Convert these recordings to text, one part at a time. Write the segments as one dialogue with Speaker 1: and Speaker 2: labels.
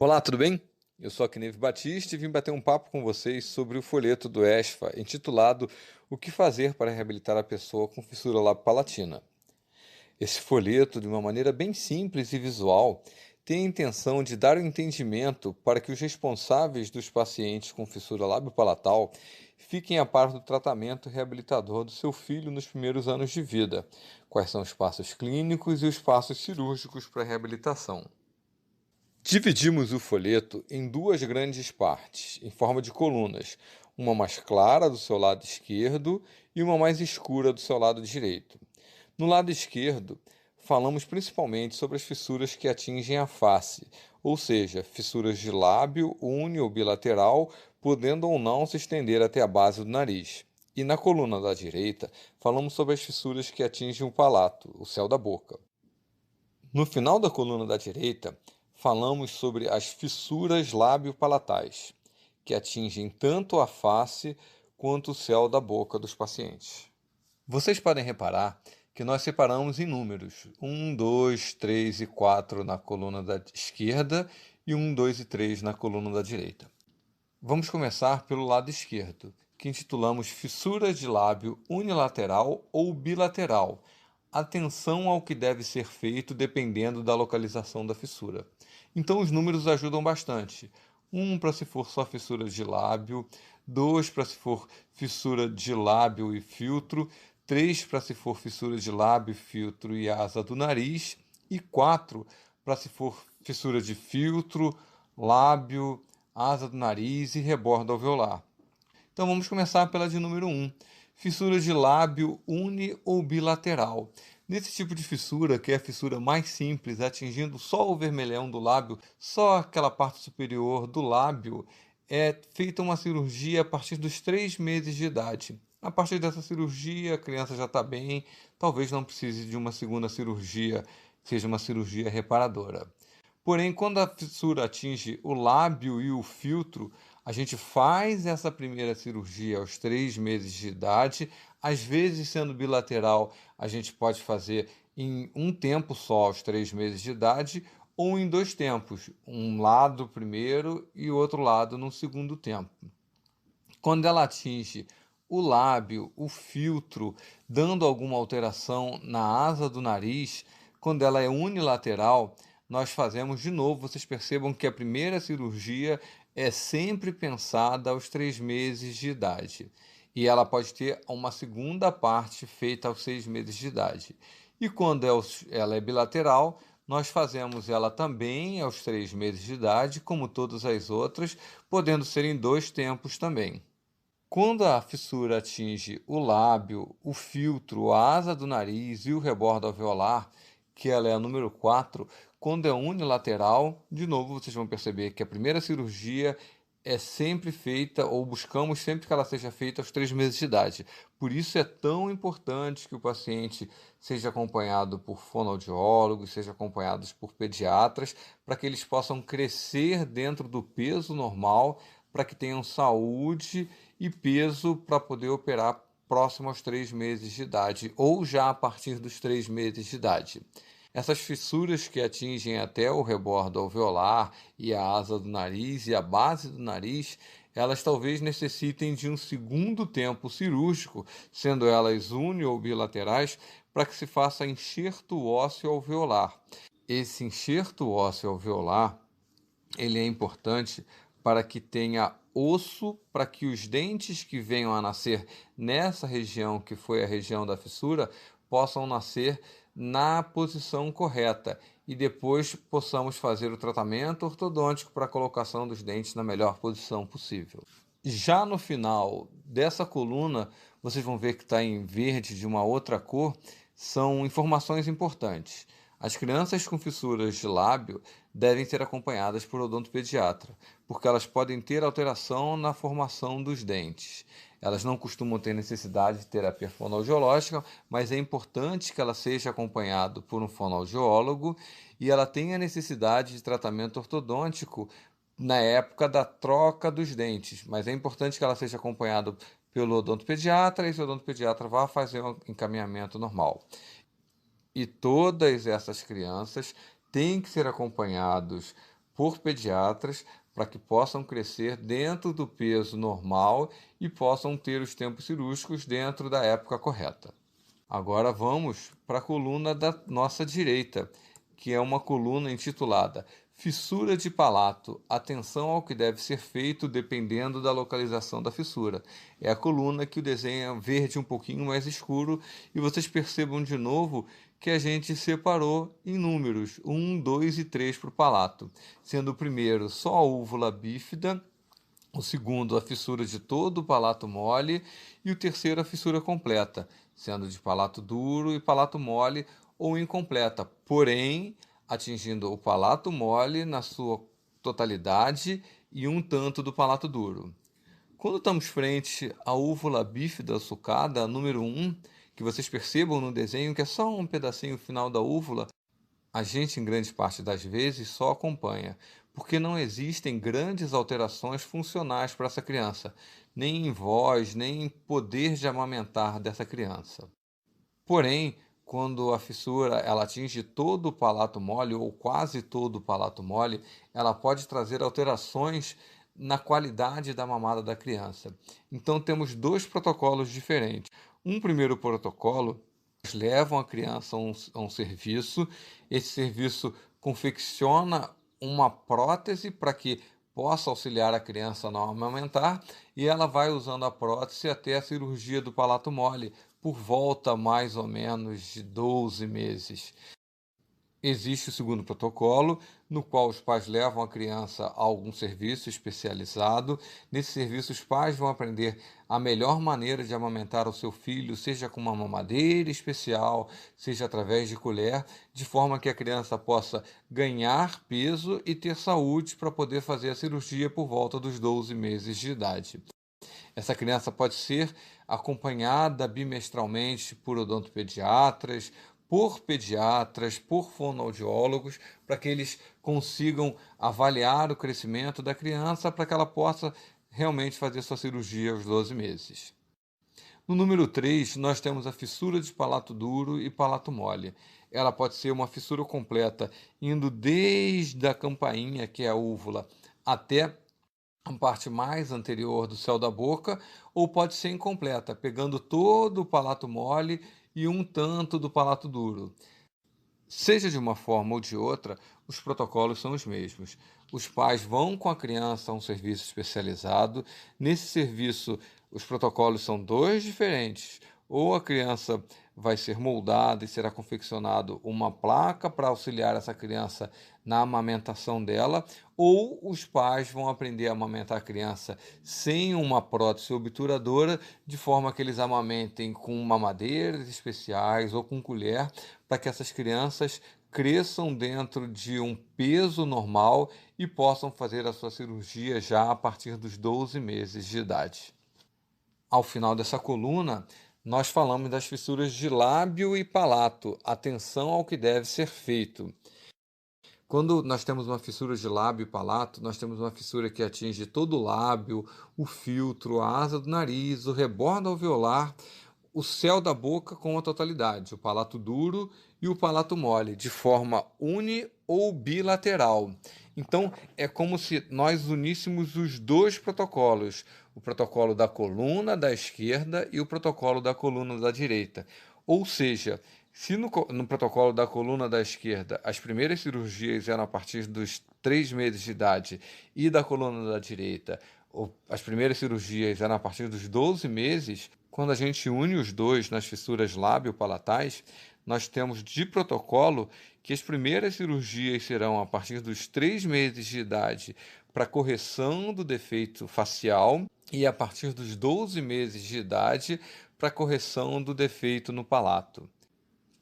Speaker 1: Olá, tudo bem? Eu sou a Knive Batista e vim bater um papo com vocês sobre o folheto do ESFA, intitulado O que fazer para reabilitar a pessoa com fissura lábio-palatina. Esse folheto, de uma maneira bem simples e visual, tem a intenção de dar o entendimento para que os responsáveis dos pacientes com fissura lábio-palatal fiquem a par do tratamento reabilitador do seu filho nos primeiros anos de vida, quais são os passos clínicos e os passos cirúrgicos para a reabilitação. Dividimos o folheto em duas grandes partes, em forma de colunas, uma mais clara do seu lado esquerdo e uma mais escura do seu lado direito. No lado esquerdo, falamos principalmente sobre as fissuras que atingem a face, ou seja, fissuras de lábio, uni ou bilateral, podendo ou não se estender até a base do nariz. E na coluna da direita, falamos sobre as fissuras que atingem o palato, o céu da boca. No final da coluna da direita, falamos sobre as fissuras lábio-palatais, que atingem tanto a face quanto o céu da boca dos pacientes. Vocês podem reparar que nós separamos em números: 1, 2, 3 e 4 na coluna da esquerda e 1, 2 e 3 na coluna da direita. Vamos começar pelo lado esquerdo, que intitulamos fissura de lábio unilateral ou bilateral. Atenção ao que deve ser feito dependendo da localização da fissura. Então os números ajudam bastante. 1 para se for só fissura de lábio, 2 para se for fissura de lábio e filtro, 3 para se for fissura de lábio, filtro e asa do nariz, e 4 para se for fissura de filtro, lábio, asa do nariz e rebordo alveolar. Então vamos começar pela de número 1, fissura de lábio uni ou bilateral. Nesse tipo de fissura, que é a fissura mais simples, atingindo só o vermelhão do lábio, só aquela parte superior do lábio, é feita uma cirurgia a partir dos 3 meses de idade. A partir dessa cirurgia, a criança já está bem, talvez não precise de uma segunda cirurgia, seja uma cirurgia reparadora. Porém, quando a fissura atinge o lábio e o filtro, a gente faz essa primeira cirurgia aos 3 meses de idade. Às vezes, sendo bilateral, a gente pode fazer em um tempo só, aos 3 meses de idade, ou em 2 tempos, um lado primeiro e o outro lado no segundo tempo. Quando ela atinge o lábio, o filtro, dando alguma alteração na asa do nariz, quando ela é unilateral, nós fazemos de novo. Vocês percebam que a primeira cirurgia é sempre pensada aos 3 meses de idade. E ela pode ter uma segunda parte feita aos 6 meses de idade. E quando ela é bilateral, nós fazemos ela também aos 3 meses de idade, como todas as outras, podendo ser em 2 tempos também. Quando a fissura atinge o lábio, o filtro, a asa do nariz e o rebordo alveolar, que ela é a número 4, quando é unilateral, de novo vocês vão perceber que a primeira cirurgia é sempre feita, ou buscamos sempre que ela seja feita aos 3 meses de idade. Por isso é tão importante que o paciente seja acompanhado por fonoaudiólogos, seja acompanhado por pediatras, para que eles possam crescer dentro do peso normal, para que tenham saúde e peso para poder operar próximo aos 3 meses de idade, ou já a partir dos 3 meses de idade. Essas fissuras que atingem até o rebordo alveolar e a asa do nariz e a base do nariz, elas talvez necessitem de um segundo tempo cirúrgico, sendo elas uni ou bilaterais, para que se faça enxerto ósseo alveolar. Esse enxerto ósseo alveolar, ele é importante para que tenha osso, para que os dentes que venham a nascer nessa região, que foi a região da fissura, possam nascer na posição correta e depois possamos fazer o tratamento ortodôntico para a colocação dos dentes na melhor posição possível. Já no final dessa coluna, vocês vão ver que está em verde de uma outra cor, são informações importantes. As crianças com fissuras de lábio devem ser acompanhadas por odontopediatra, porque elas podem ter alteração na formação dos dentes. Elas não costumam ter necessidade de terapia fonoaudiológica, mas é importante que ela seja acompanhada por um fonoaudiólogo e ela tenha necessidade de tratamento ortodôntico na época da troca dos dentes, mas é importante que ela seja acompanhada pelo odontopediatra e o odontopediatra vá fazer um encaminhamento normal. E todas essas crianças têm que ser acompanhados por pediatras para que possam crescer dentro do peso normal e possam ter os tempos cirúrgicos dentro da época correta. Agora vamos para a coluna da nossa direita, que é uma coluna intitulada Fissura de palato. Atenção ao que deve ser feito dependendo da localização da fissura. É a coluna que o desenho é verde um pouquinho mais escuro e vocês percebam de novo que a gente separou em números 1, 2 e 3 para o palato, sendo o primeiro só a úvula bífida, o segundo a fissura de todo o palato mole e o terceiro a fissura completa, sendo de palato duro e palato mole ou incompleta, porém atingindo o palato mole na sua totalidade e um tanto do palato duro. Quando estamos frente à úvula bífida sulcada, número 1, que vocês percebam no desenho que é só um pedacinho final da úvula, a gente, em grande parte das vezes, só acompanha, porque não existem grandes alterações funcionais para essa criança, nem em voz, nem em poder de amamentar dessa criança. Porém, quando a fissura ela atinge todo o palato mole ou quase todo o palato mole, ela pode trazer alterações na qualidade da mamada da criança. Então temos 2 protocolos diferentes. Um primeiro protocolo levam a criança a um serviço, esse serviço confecciona uma prótese para que possa auxiliar a criança a não amamentar e ela vai usando a prótese até a cirurgia do palato mole, por volta mais ou menos de 12 meses. Existe o segundo protocolo, no qual os pais levam a criança a algum serviço especializado. Nesse serviço, os pais vão aprender a melhor maneira de amamentar o seu filho, seja com uma mamadeira especial, seja através de colher, de forma que a criança possa ganhar peso e ter saúde para poder fazer a cirurgia por volta dos 12 meses de idade. Essa criança pode ser acompanhada bimestralmente por odontopediatras, por fonoaudiólogos, para que eles consigam avaliar o crescimento da criança para que ela possa realmente fazer sua cirurgia aos 12 meses. No número 3, nós temos a fissura de palato duro e palato mole. Ela pode ser uma fissura completa, indo desde a campainha, que é a úvula, até a parte mais anterior do céu da boca, ou pode ser incompleta, pegando todo o palato mole e um tanto do palato duro. Seja de uma forma ou de outra, os protocolos são os mesmos. Os pais vão com a criança a um serviço especializado. Nesse serviço, os protocolos são 2 diferentes. Ou a criança vai ser moldada e será confeccionado uma placa para auxiliar essa criança na amamentação dela, ou os pais vão aprender a amamentar a criança sem uma prótese obturadora, de forma que eles amamentem com mamadeiras especiais ou com colher, para que essas crianças cresçam dentro de um peso normal e possam fazer a sua cirurgia já a partir dos 12 meses de idade. Ao final dessa coluna, nós falamos das fissuras de lábio e palato. Atenção ao que deve ser feito. Quando nós temos uma fissura de lábio e palato, nós temos uma fissura que atinge todo o lábio, o filtro, a asa do nariz, o rebordo alveolar, o céu da boca com a totalidade, o palato duro e o palato mole, de forma uni ou bilateral. Então, é como se nós uníssemos os 2 protocolos, o protocolo da coluna da esquerda e o protocolo da coluna da direita. Ou seja, se no protocolo da coluna da esquerda as primeiras cirurgias eram a partir dos 3 meses de idade e da coluna da direita as primeiras cirurgias eram a partir dos 12 meses, quando a gente une os dois nas fissuras lábio-palatais, nós temos de protocolo que as primeiras cirurgias serão a partir dos 3 meses de idade para correção do defeito facial e a partir dos 12 meses de idade para correção do defeito no palato.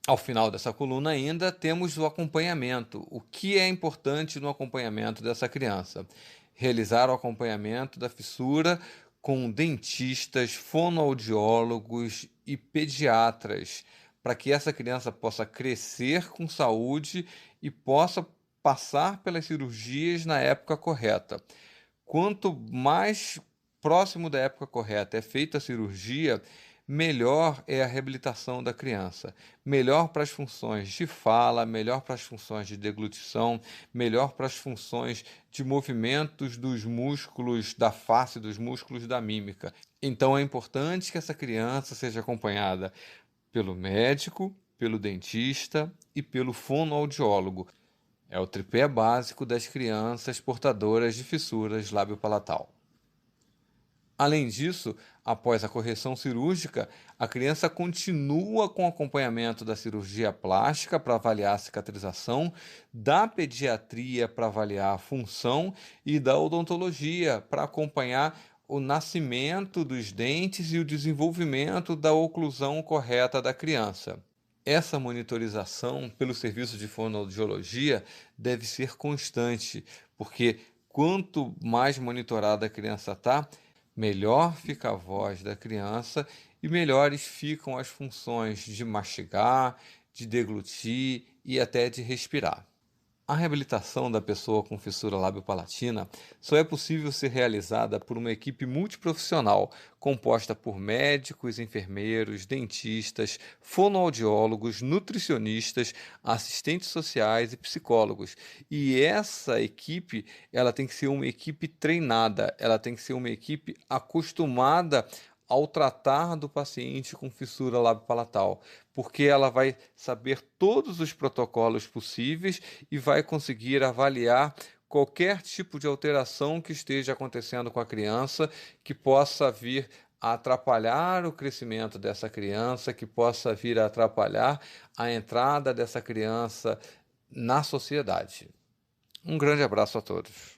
Speaker 1: Ao final dessa coluna ainda temos o acompanhamento. O que é importante no acompanhamento dessa criança? Realizar o acompanhamento da fissura com dentistas, fonoaudiólogos e pediatras, para que essa criança possa crescer com saúde e possa passar pelas cirurgias na época correta. Quanto mais próximo da época correta é feita a cirurgia, melhor é a reabilitação da criança. Melhor para as funções de fala, melhor para as funções de deglutição, melhor para as funções de movimentos dos músculos da face, dos músculos da mímica. Então é importante que essa criança seja acompanhada pelo médico, pelo dentista e pelo fonoaudiólogo. É o tripé básico das crianças portadoras de fissuras lábio-palatal. Além disso, após a correção cirúrgica, a criança continua com acompanhamento da cirurgia plástica para avaliar a cicatrização, da pediatria para avaliar a função e da odontologia para acompanhar o nascimento dos dentes e o desenvolvimento da oclusão correta da criança. Essa monitorização pelo serviço de fonoaudiologia deve ser constante, porque quanto mais monitorada a criança está, melhor fica a voz da criança e melhores ficam as funções de mastigar, de deglutir e até de respirar. A reabilitação da pessoa com fissura lábio-palatina só é possível ser realizada por uma equipe multiprofissional, composta por médicos, enfermeiros, dentistas, fonoaudiólogos, nutricionistas, assistentes sociais e psicólogos. E essa equipe, ela tem que ser uma equipe treinada, ela tem que ser uma equipe acostumada ao tratar do paciente com fissura lábio-palatal, porque ela vai saber todos os protocolos possíveis e vai conseguir avaliar qualquer tipo de alteração que esteja acontecendo com a criança, que possa vir a atrapalhar o crescimento dessa criança, que possa vir a atrapalhar a entrada dessa criança na sociedade. Um grande abraço a todos.